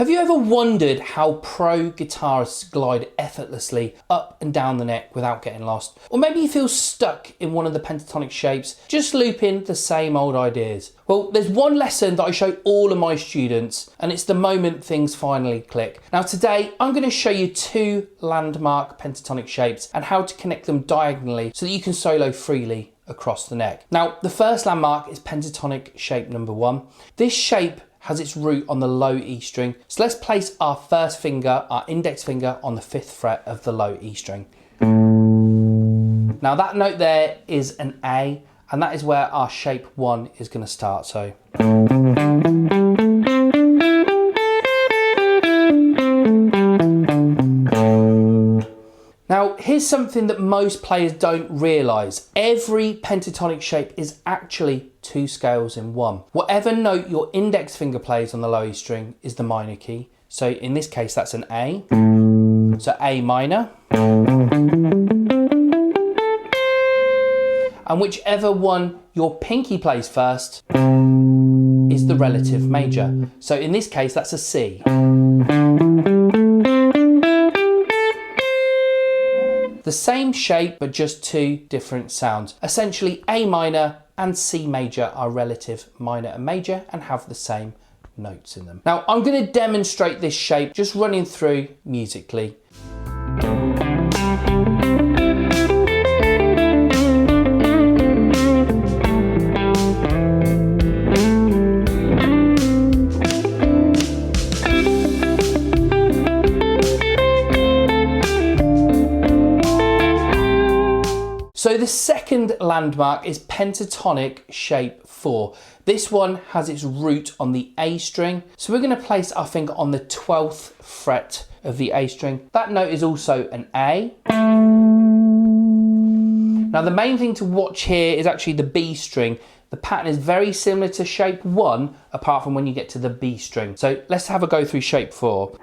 Have you ever wondered how pro guitarists glide effortlessly up and down the neck without getting lost? Or maybe you feel stuck in one of the pentatonic shapes, just looping the same old ideas. Well, there's one lesson that I show all of my students, and it's the moment things finally click. Now today, I'm going to show you two landmark pentatonic shapes and how to connect them diagonally so that you can solo freely across the neck. Now, the first landmark is pentatonic shape number 1. This shape has its root on the low E string. So let's place our first finger, our index finger, on the 5th fret of the low E string. Now that note there is an A, and that is where our shape 1 is going to start. So now, here's something that most players don't realise. Every pentatonic shape is actually 2 scales in 1. Whatever note your index finger plays on the low E string is the minor key. So in this case, that's an A. So A minor. And whichever one your pinky plays first is the relative major. So in this case, that's a C. The same shape, but just 2 different sounds. Essentially, A minor and C major are relative minor and major and have the same notes in them. Now, I'm going to demonstrate this shape just running through musically. So the second landmark is pentatonic shape 4. This one has its root on the A string. So we're going to place our finger on the 12th fret of the A string. That note is also an A. Now the main thing to watch here is actually the B string. The pattern is very similar to shape 1, apart from when you get to the B string. So let's have a go through shape 4.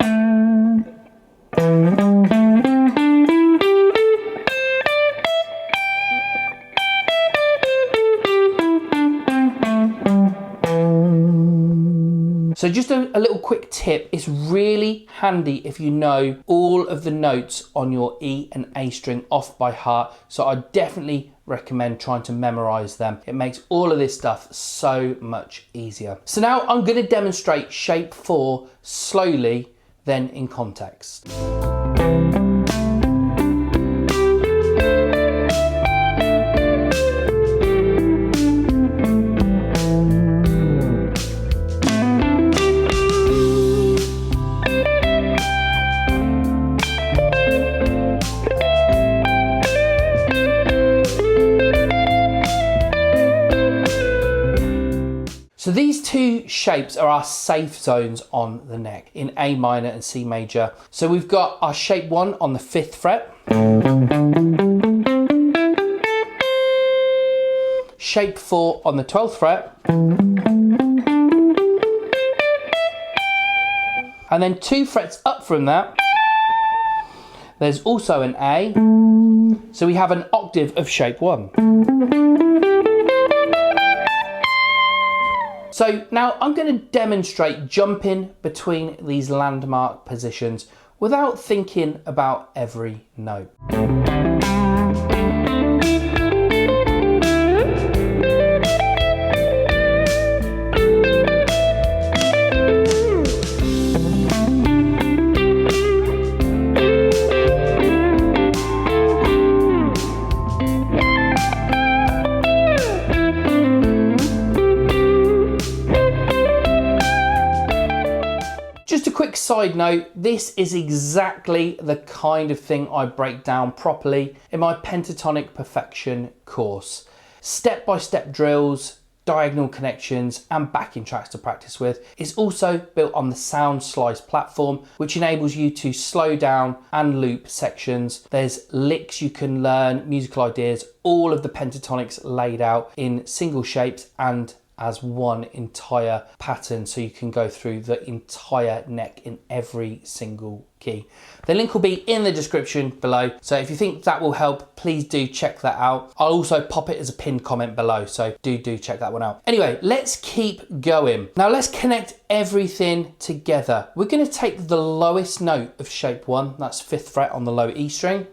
So just a little quick tip, it's really handy if you know all of the notes on your E and A string off by heart. So I definitely recommend trying to memorize them. It makes all of this stuff so much easier. So now I'm going to demonstrate shape 4 slowly, then in context. So these two shapes are our safe zones on the neck in A minor and C major. So we've got our shape 1 on the 5th fret, shape 4 on the 12th fret, and then 2 frets up from that, there's also an A. So we have an octave of shape 1. So now I'm going to demonstrate jumping between these landmark positions without thinking about every note. Just a quick side note, this is exactly the kind of thing I break down properly in my Pentatonic Perfection course. Step-by-step drills, diagonal connections and backing tracks to practice with. It's also built on the Sound Slice platform, which enables you to slow down and loop sections. There's licks you can learn, musical ideas, all of the pentatonics laid out in single shapes and as one entire pattern, so you can go through the entire neck in every single key. The link will be in the description below, so if you think that will help, please do check that out. I'll also pop it as a pinned comment below, so do check that one out. Anyway, let's keep going. Now let's connect everything together. We're going to take the lowest note of shape 1, that's 5th fret on the low E string.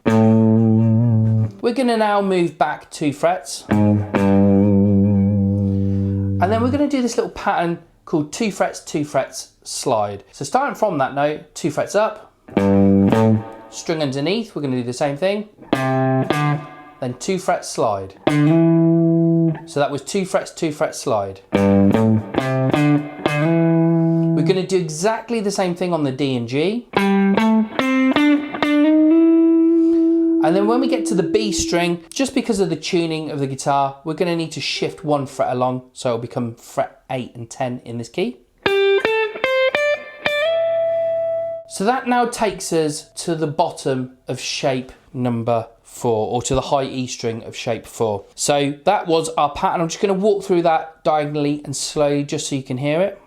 We're going to now move back 2 frets. And then we're going to do this little pattern called 2 frets, 2 frets, slide. So starting from that note, 2 frets up, string underneath, we're going to do the same thing, then 2 frets, slide. So that was 2 frets, 2 frets, slide. We're going to do exactly the same thing on the D and G. And then when we get to the B string, just because of the tuning of the guitar, we're going to need to shift 1 fret along, so it'll become fret 8 and 10 in this key. So that now takes us to the bottom of shape number 4, or to the high E string of shape 4. So that was our pattern. I'm just going to walk through that diagonally and slowly, just so you can hear it.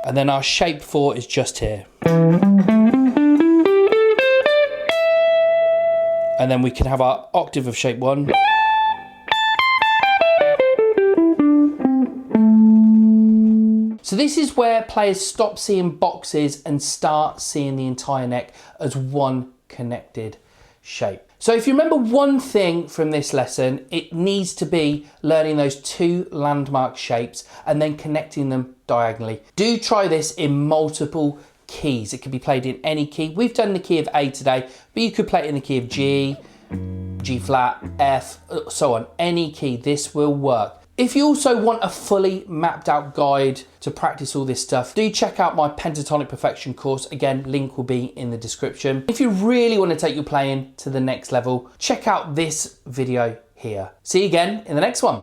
And then our shape 4 is just here. And then we can have our octave of shape 1. So this is where players stop seeing boxes and start seeing the entire neck as one connected shape. So if you remember one thing from this lesson, it needs to be learning those 2 landmark shapes and then connecting them diagonally. Do try this in multiple keys. It can be played in any key. We've done the key of A today, but you could play it in the key of G, G flat, F, so on. Any key, this will work. If you also want a fully mapped out guide to practice all this stuff, do check out my Pentatonic Perfection course. Again, link will be in the description. If you really want to take your playing to the next level, check out this video here. See you again in the next one.